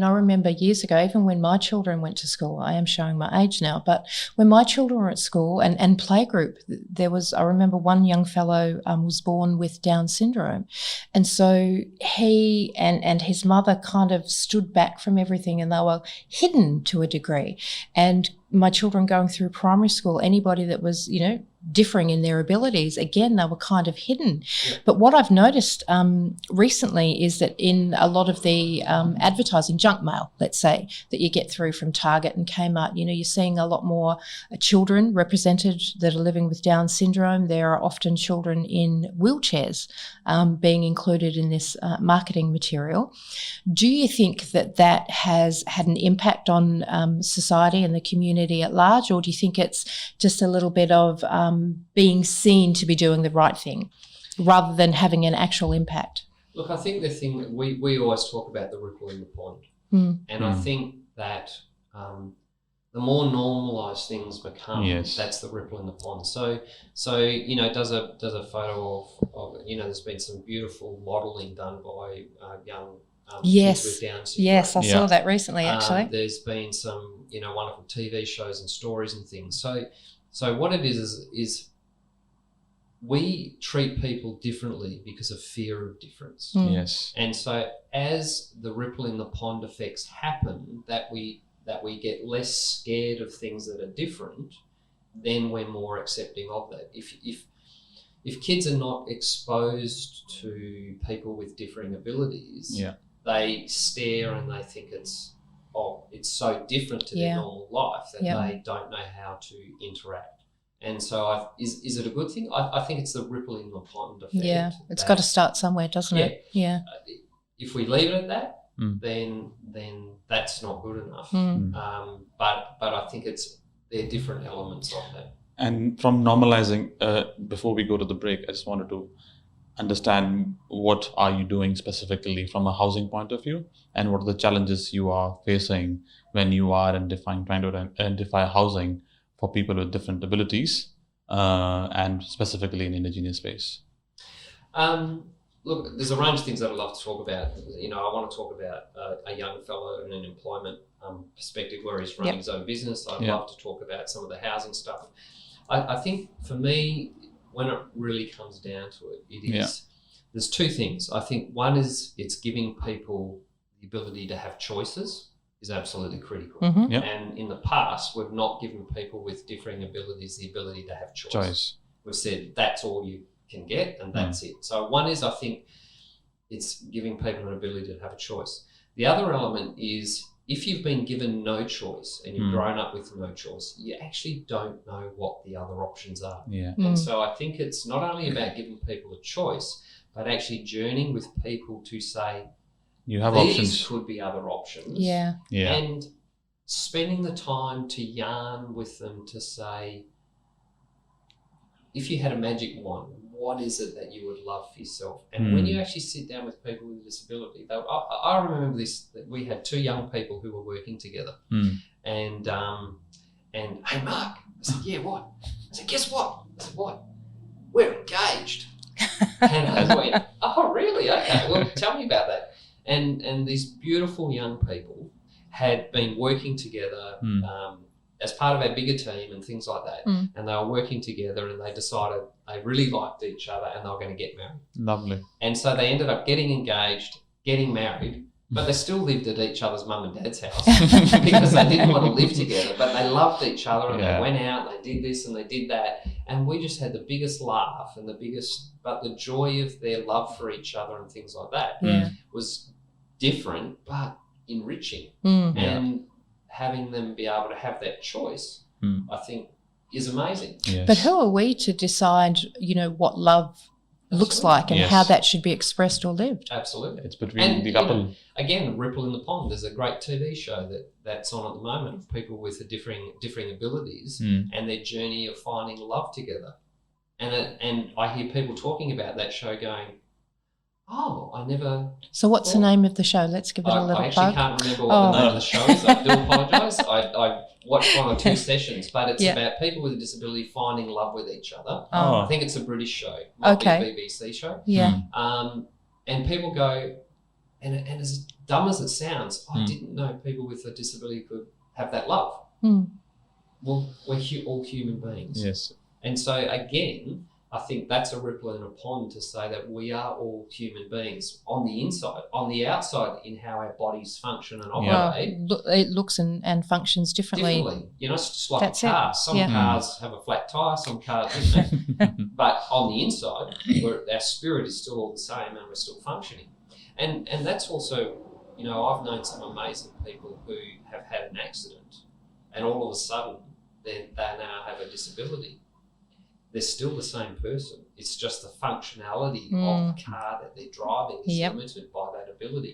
mean, I remember years ago, even when my children went to school, I am showing my age now, but when my children were at school and playgroup, I remember one young fellow was born with Down syndrome. And so he and his mother kind of stood back from everything, and they were hidden to a degree. And my children going through primary school, anybody that was, differing in their abilities, again, they were kind of hidden. Yeah. But what I've noticed recently is that in a lot of the advertising, junk mail, let's say, that you get through from Target and Kmart, you're seeing a lot more children represented that are living with Down syndrome. There are often children in wheelchairs being included in this marketing material. Do you think that has had an impact on society and the community at large, or do you think it's just a little bit of being seen to be doing the right thing rather than having an actual impact? Look, I think the thing that we always talk about the ripple in the pond. And I think that the more normalised things become, that's the ripple in the pond. So does a photo of there's been some beautiful modelling done by young kids with Down syndrome. Yes, I saw that recently, actually. There's been some, wonderful TV shows and stories and things. So what it is we treat people differently because of fear of difference. Yes. And so as the ripple in the pond effects happen, that we get less scared of things that are different, then we're more accepting of that. If kids are not exposed to people with differing abilities, they stare and they think it's so different to their normal life that they don't know how to interact. And so is it a good thing? I think it's the ripple in the pond effect. Yeah, it's got to start somewhere, doesn't it? Yeah. If we leave it at that, then that's not good enough. But I think there are different elements of that. And from normalizing, before we go to the break, I just wanted to understand what are you doing specifically from a housing point of view, and what are the challenges you are facing when you are trying to identify housing for people with different abilities, and specifically in Indigenous space. Look, there's a range of things that I'd love to talk about. I want to talk about a young fellow in an employment perspective where he's running his own business. I'd love to talk about some of the housing stuff. I think for me, when it really comes down to it, there's two things. I think one is it's giving people the ability to have choices is absolutely critical. And in the past, we've not given people with differing abilities the ability to have choice. We've said that's all you can get and that's it. So one is, I think it's giving people an ability to have a choice. The other element is if you've been given no choice and you've grown up with no choice, you actually don't know what the other options are. And so I think it's not only about giving people a choice, but actually journeying with people to say, you have these options. Could be other options. And spending the time to yarn with them to say, if you had a magic wand, what is it that you would love for yourself? And when you actually sit down with people with a disability, I remember this, that we had two young people who were working together. And hey, Mark, I said, yeah, what? I said, guess what? I said, what? We're engaged. And I went, oh, really? Okay, well, tell me about that. And these beautiful young people had been working together as part of a bigger team and things like that. And they were working together and they decided they really liked each other and they were going to get married. Lovely. And so they ended up getting engaged, getting married, but they still lived at each other's mum and dad's house because they didn't want to live together, but they loved each other and they went out, they did this and they did that. And we just had the biggest laugh and but the joy of their love for each other and things like that was different, but enriching. And having them be able to have that choice, I think, is amazing. Yes. But who are we to decide, what love looks like and how that should be expressed or lived? Absolutely. It's between the couple. Again, Ripple in the Pond. There's a great TV show that's on at the moment of people with differing abilities and their journey of finding love together. And I hear people talking about that show going, oh, I never... So what's the name of the show? Let's give it a little I actually bug. can't remember what the name of the show is. I do apologise. I watched one or two sessions, but it's about people with a disability finding love with each other. I think it's a British show. Might be a BBC show. Yeah. And people go, And as dumb as it sounds, I didn't know people with a disability could have that love. Well, we're all human beings. Yes. And so, again, I think that's a ripple in a pond to say that we are all human beings on the inside, on the outside, in how our bodies function and operate. It looks and functions differently. You know, it's just like That's a car. it. Some cars have a flat tyre, some cars don't. But on the inside, our spirit is still all the same and we're still functioning. And that's also, you know, I've known some amazing people who have had an accident and all of a sudden they now have a disability. They're still the same person. It's just the functionality of the car that they're driving is limited by that ability.